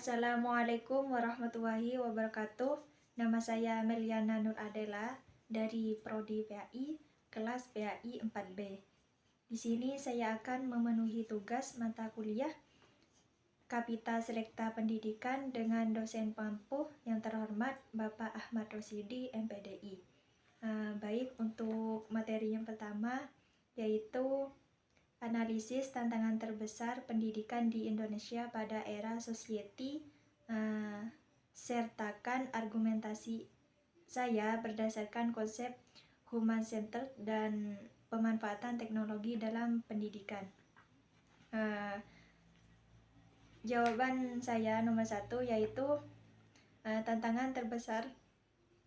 Assalamualaikum warahmatullahi wabarakatuh. Nama saya Meliana Nur Adela dari Prodi PAI, kelas PAI 4B. Di sini saya akan memenuhi tugas mata kuliah Kapita Selekta Pendidikan dengan dosen pampuh yang terhormat Bapak Ahmad Rosidi, MPDI. Baik, untuk materi yang pertama yaitu analisis tantangan terbesar pendidikan di Indonesia pada era society, sertakan argumentasi saya berdasarkan konsep human centered dan pemanfaatan teknologi dalam pendidikan. Jawaban saya nomor 1 yaitu tantangan terbesar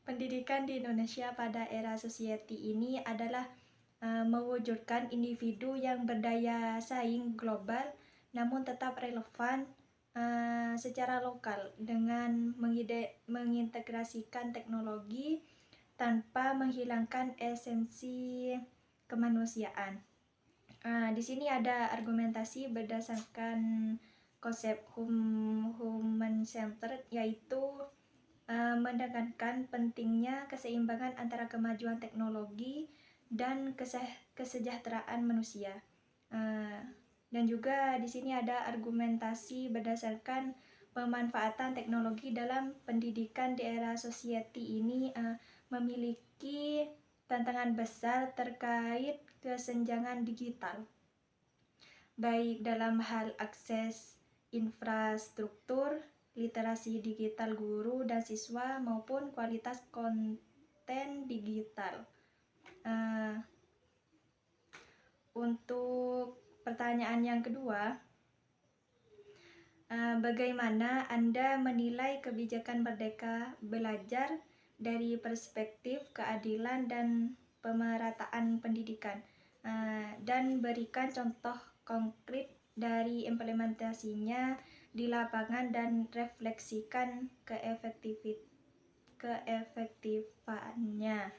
pendidikan di Indonesia pada era society ini adalah mewujudkan individu yang berdaya saing global namun tetap relevan secara lokal dengan mengintegrasikan teknologi tanpa menghilangkan esensi kemanusiaan. Di sini ada argumentasi berdasarkan konsep human centered, yaitu menekankan pentingnya keseimbangan antara kemajuan teknologi dan kesejahteraan manusia. Dan juga di sini ada argumentasi berdasarkan pemanfaatan teknologi dalam pendidikan di era society ini memiliki tantangan besar terkait kesenjangan digital, baik dalam hal akses infrastruktur, literasi digital guru dan siswa maupun kualitas konten digital. Untuk pertanyaan yang kedua, bagaimana Anda menilai kebijakan Merdeka Belajar dari perspektif keadilan dan pemerataan pendidikan, dan berikan contoh konkret dari implementasinya di lapangan dan refleksikan keefektifannya.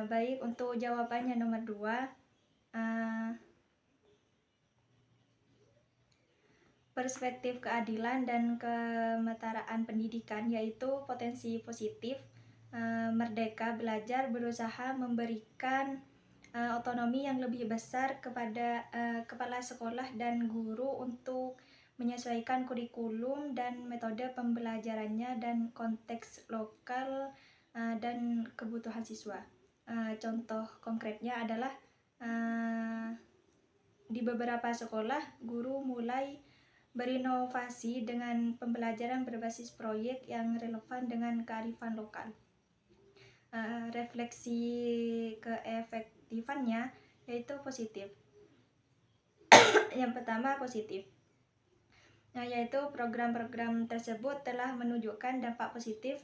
Baik, untuk jawabannya nomor 2, perspektif keadilan dan kemetaraan pendidikan, yaitu potensi positif. Merdeka Belajar berusaha memberikan otonomi yang lebih besar kepada kepala sekolah dan guru untuk menyesuaikan kurikulum dan metode pembelajarannya dan konteks lokal dan kebutuhan siswa. Contoh konkretnya adalah di beberapa sekolah guru mulai berinovasi dengan pembelajaran berbasis proyek yang relevan dengan kearifan lokal. Refleksi keefektifannya yaitu positif. Yang pertama positif, yaitu program-program tersebut telah menunjukkan dampak positif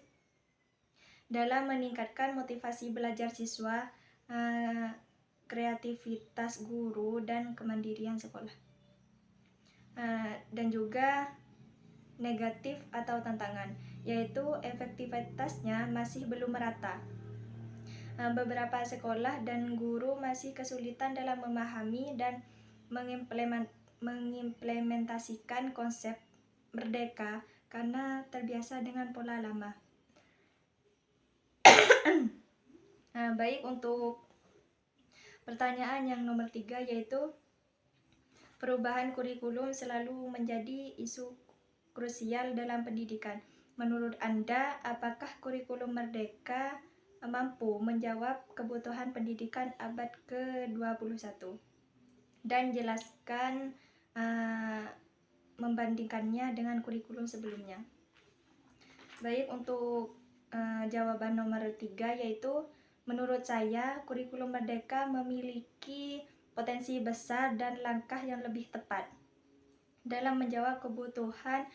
dalam meningkatkan motivasi belajar siswa, kreativitas guru dan kemandirian sekolah. Dan juga negatif atau tantangan, yaitu efektivitasnya masih belum merata. Beberapa sekolah dan guru masih kesulitan dalam memahami dan mengimplementasikan konsep merdeka karena terbiasa dengan pola lama. Baik, untuk pertanyaan yang nomor 3 yaitu perubahan kurikulum selalu menjadi isu krusial dalam pendidikan. Menurut Anda, apakah kurikulum merdeka mampu menjawab kebutuhan pendidikan abad ke-21? Dan jelaskan membandingkannya dengan kurikulum sebelumnya. Baik, untuk jawaban nomor 3 yaitu menurut saya kurikulum merdeka memiliki potensi besar dan langkah yang lebih tepat dalam menjawab kebutuhan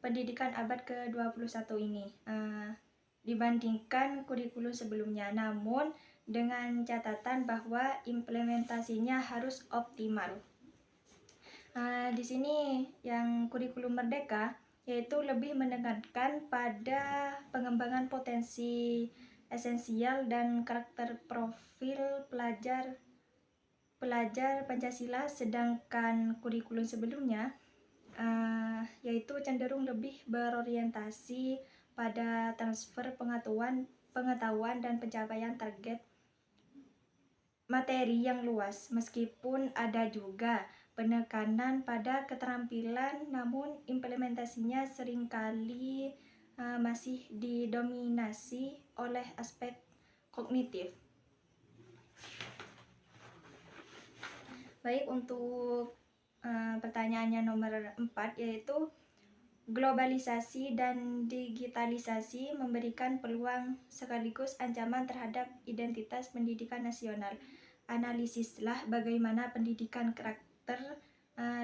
pendidikan abad ke-21 ini dibandingkan kurikulum sebelumnya, namun dengan catatan bahwa implementasinya harus optimal. Di sini yang kurikulum merdeka yaitu lebih menekankan pada pengembangan potensi esensial dan karakter profil pelajar pelajar Pancasila, sedangkan kurikulum sebelumnya yaitu cenderung lebih berorientasi pada transfer pengetahuan dan pencapaian target materi yang luas. Meskipun ada juga penekanan pada keterampilan, namun implementasinya seringkali masih didominasi oleh aspek kognitif. Baik, untuk pertanyaannya nomor 4, yaitu globalisasi dan digitalisasi memberikan peluang sekaligus ancaman terhadap identitas pendidikan nasional. Analisislah bagaimana pendidikan karakter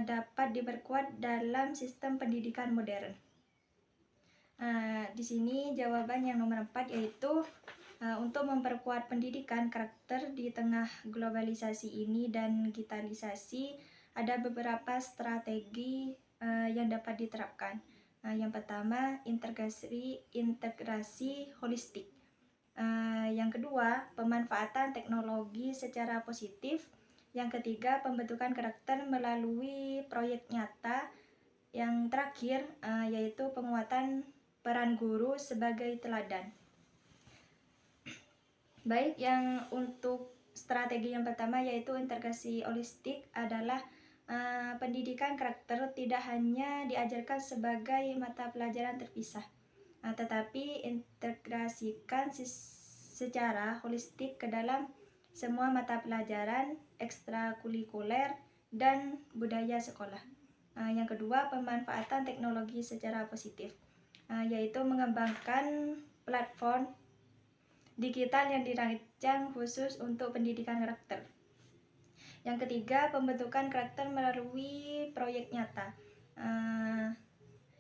dapat diperkuat dalam sistem pendidikan modern. Di sini jawaban yang nomor 4, yaitu untuk memperkuat pendidikan karakter di tengah globalisasi ini dan digitalisasi, ada beberapa strategi yang dapat diterapkan. Yang pertama, integrasi holistik. Yang kedua, pemanfaatan teknologi secara positif. Yang ketiga, pembentukan karakter melalui proyek nyata. Yang terakhir, yaitu penguatan peran guru sebagai teladan. Baik, yang untuk strategi yang pertama, yaitu integrasi holistik, adalah pendidikan karakter tidak hanya diajarkan sebagai mata pelajaran terpisah, tetapi integrasikan secara holistik ke dalam semua mata pelajaran ekstrakurikuler dan budaya sekolah. Yang kedua, pemanfaatan teknologi secara positif, yaitu mengembangkan platform digital yang dirancang khusus untuk pendidikan karakter. Yang ketiga, pembentukan karakter melalui proyek nyata,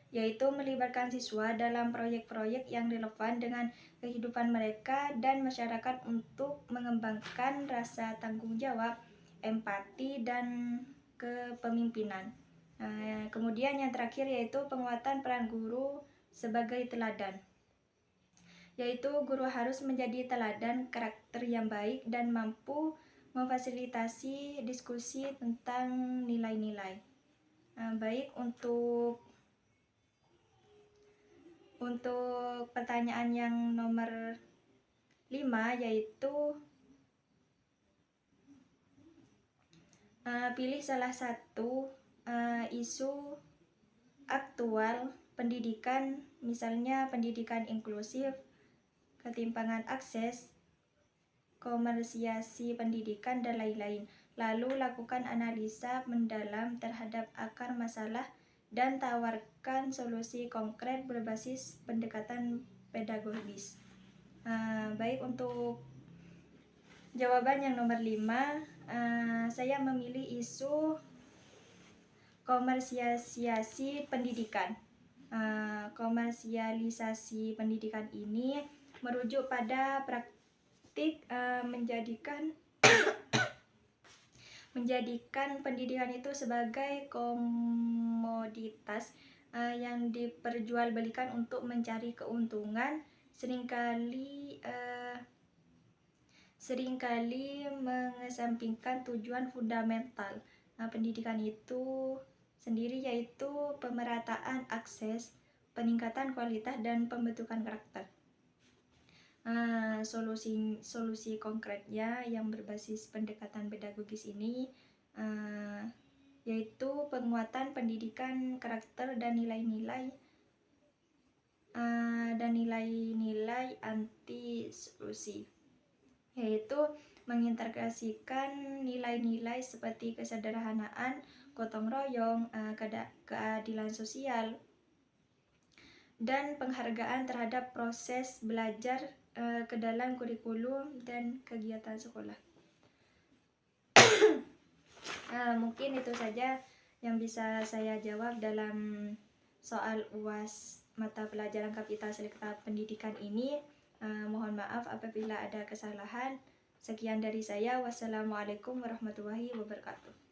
yaitu melibatkan siswa dalam proyek-proyek yang relevan dengan kehidupan mereka dan masyarakat untuk mengembangkan rasa tanggung jawab, empati, dan kepemimpinan. Kemudian yang terakhir, yaitu penguatan peran guru sebagai teladan, yaitu guru harus menjadi teladan karakter yang baik dan mampu memfasilitasi diskusi tentang nilai-nilai. Baik, untuk pertanyaan yang nomor 5, yaitu pilih salah satu isu aktual pendidikan, misalnya pendidikan inklusif, ketimpangan akses, komersiasi pendidikan, dan lain-lain. Lalu lakukan analisa mendalam terhadap akar masalah dan tawarkan solusi konkret berbasis pendekatan pedagogis. Baik, untuk jawaban yang nomor 5, saya memilih isu komersialisasi pendidikan. Komersialisasi pendidikan ini merujuk pada praktik menjadikan pendidikan itu sebagai komoditas yang diperjualbelikan untuk mencari keuntungan, seringkali mengesampingkan tujuan fundamental pendidikan itu sendiri, yaitu pemerataan akses, peningkatan kualitas, dan pembentukan karakter. Solusi konkretnya yang berbasis pendekatan pedagogis ini yaitu penguatan pendidikan karakter dan nilai-nilai anti solusi, yaitu mengintegrasikan nilai-nilai seperti kesederhanaan, gotong royong, keadilan sosial, dan penghargaan terhadap proses belajar ke dalam kurikulum dan kegiatan sekolah. Mungkin itu saja yang bisa saya jawab dalam soal UAS mata pelajaran kapital selekta pendidikan ini. Mohon maaf apabila ada kesalahan. Sekian dari saya. Wassalamualaikum warahmatullahi wabarakatuh.